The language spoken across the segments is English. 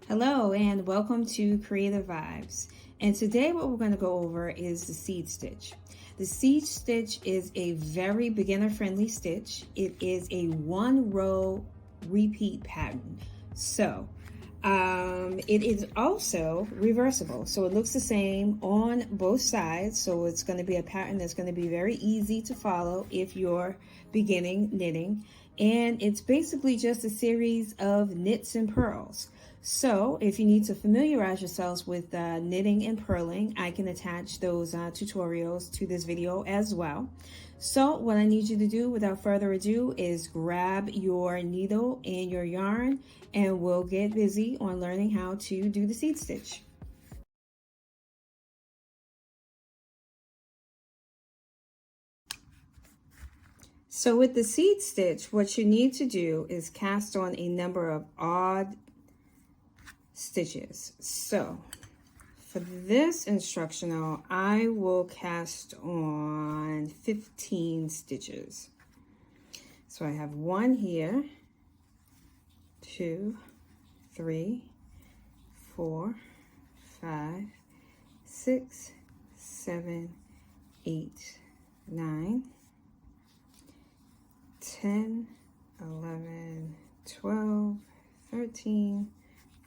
Hello and welcome to Creative Vibes. And today what we're going to go over is the seed stitch. The seed stitch is a very beginner friendly stitch. It is a 1-row repeat pattern. So it is also reversible. So it looks the same on both sides. So it's going to be a pattern that's going to be very easy to follow if you're beginning knitting. And it's basically just a series of knits and purls. So if you need to familiarize yourselves with knitting and purling, I can attach those tutorials to this video as well. So what I need you to do without further ado is grab your needle and your yarn, and we'll get busy on learning how to do the seed stitch. So with the seed stitch, what you need to do is cast on a number of odd stitches. So for this instructional, I will cast on 15 stitches. So I have 1 here, 2, 3, 4, 5, 6, 7, 8, 9, 10, 11, 12, 13,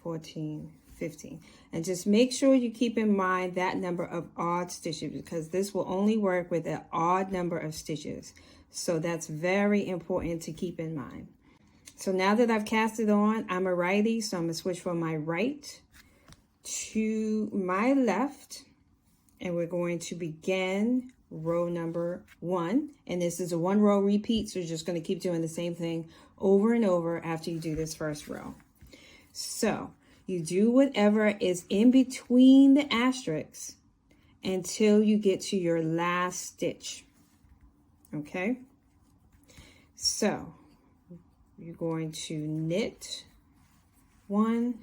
14, 15. And just make sure you keep in mind that number of odd stitches, because this will only work with an odd number of stitches. So that's very important to keep in mind. So now that I've cast it on, I'm a righty, so I'm going to switch from my right to my left. And we're going to begin row number 1. And this is a 1-row repeat, so you're just going to keep doing the same thing over and over after you do this first row. So you do whatever is in between the asterisks until you get to your last stitch. Okay? So you're going to knit 1,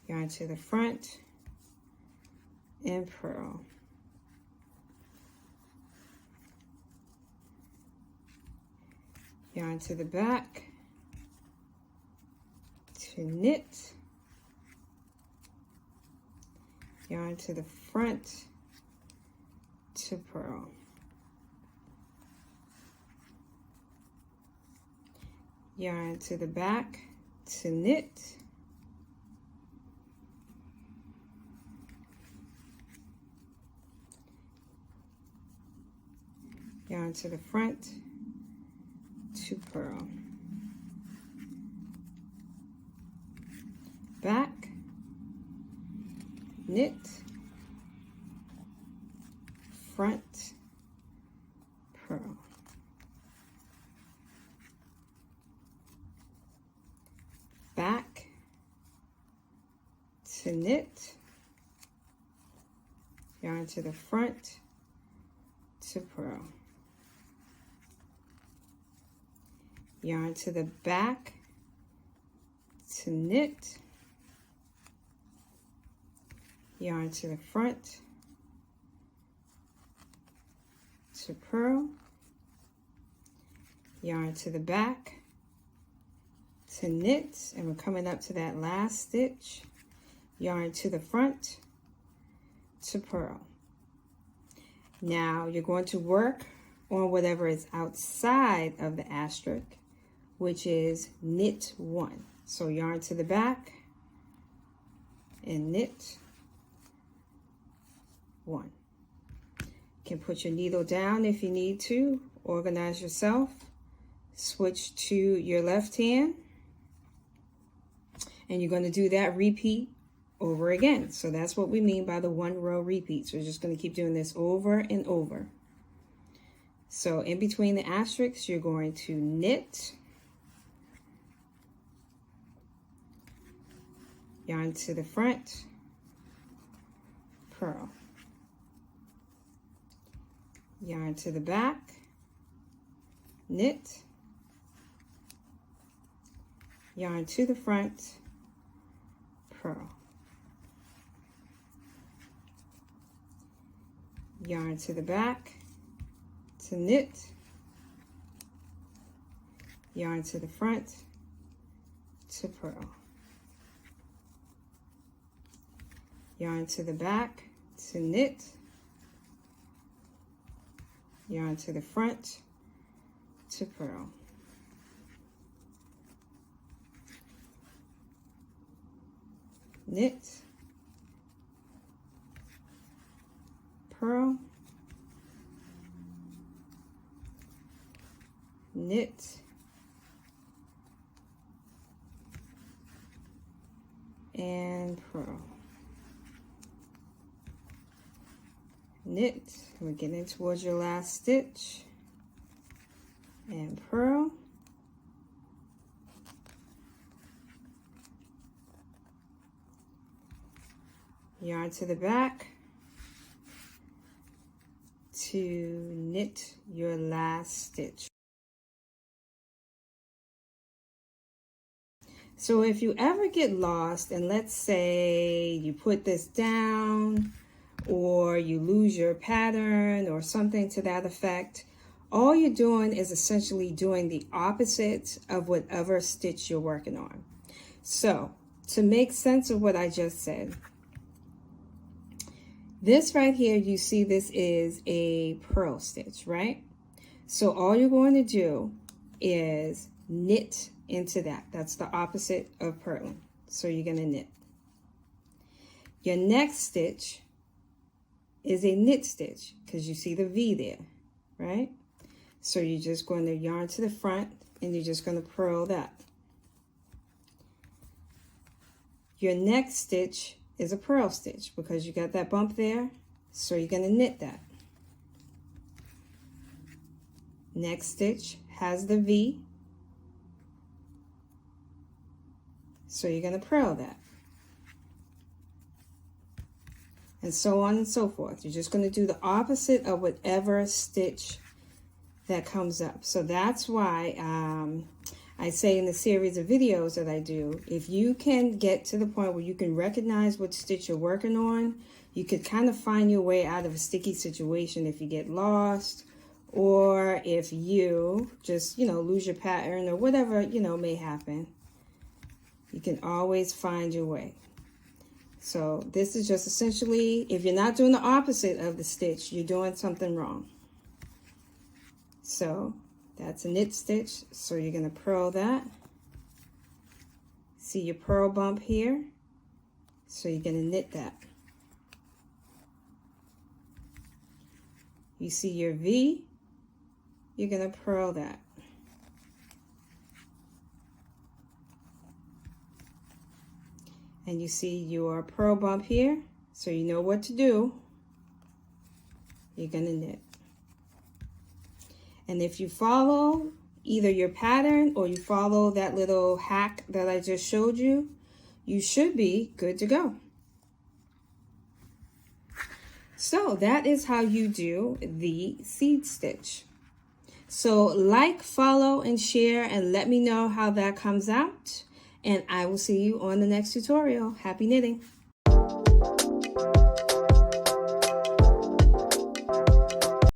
yarn to the front, and purl. Yarn to the back, to knit, yarn to the front, to purl. Yarn to the back, to knit, yarn to the front, to purl. Back, knit, front, purl. Back, to knit, yarn to the front, to purl. Yarn to the back, to knit, yarn to the front, to purl, yarn to the back, to knit, and we're coming up to that last stitch, yarn to the front, to purl. Now you're going to work on whatever is outside of the asterisk, which is knit 1. So yarn to the back and knit 1. You can put your needle down if you need to, organize yourself, switch to your left hand, and you're going to do that repeat over again. So that's what we mean by the 1-row repeat. So we're just going to keep doing this over and over. So in between the asterisks, you're going to knit, yarn to the front, purl, yarn to the back, knit, yarn to the front, purl, yarn to the back, to knit, yarn to the front, to purl. Yarn to the back to knit. Yarn to the front to purl. Knit, purl, knit, and purl. Knit, we're getting towards your last stitch, and purl. Yarn to the back to knit your last stitch. So if you ever get lost, and let's say you put this down or you lose your pattern or something to that effect, all you're doing is essentially doing the opposite of whatever stitch you're working on. So to make sense of what I just said, this right here, you see this is a purl stitch, right? So all you're going to do is knit into that. That's the opposite of purling. So you're going to knit. Your next stitch is a knit stitch because you see the V there, right? So you're just going to yarn to the front and you're just going to purl that. Your next stitch is a purl stitch because you got that bump there, so you're going to knit that. Next stitch has the V, so you're going to purl that. And so on and so forth. You're just going to do the opposite of whatever stitch that comes up. So that's why I say in the series of videos that I do, if you can get to the point where you can recognize what stitch you're working on, you could kind of find your way out of a sticky situation if you get lost, or if you just, lose your pattern or whatever, may happen. You can always find your way. So this is just essentially, if you're not doing the opposite of the stitch, you're doing something wrong. So that's a knit stitch, so you're going to purl that. See your purl bump here, so you're going to knit that. You see your V, you're going to purl that. And you see your purl bump here, so you know what to do. You're going to knit. And if you follow either your pattern or you follow that little hack that I just showed you, you should be good to go. So that is how you do the seed stitch. So like, follow, and share, and let me know how that comes out. And I will see you on the next tutorial. Happy knitting.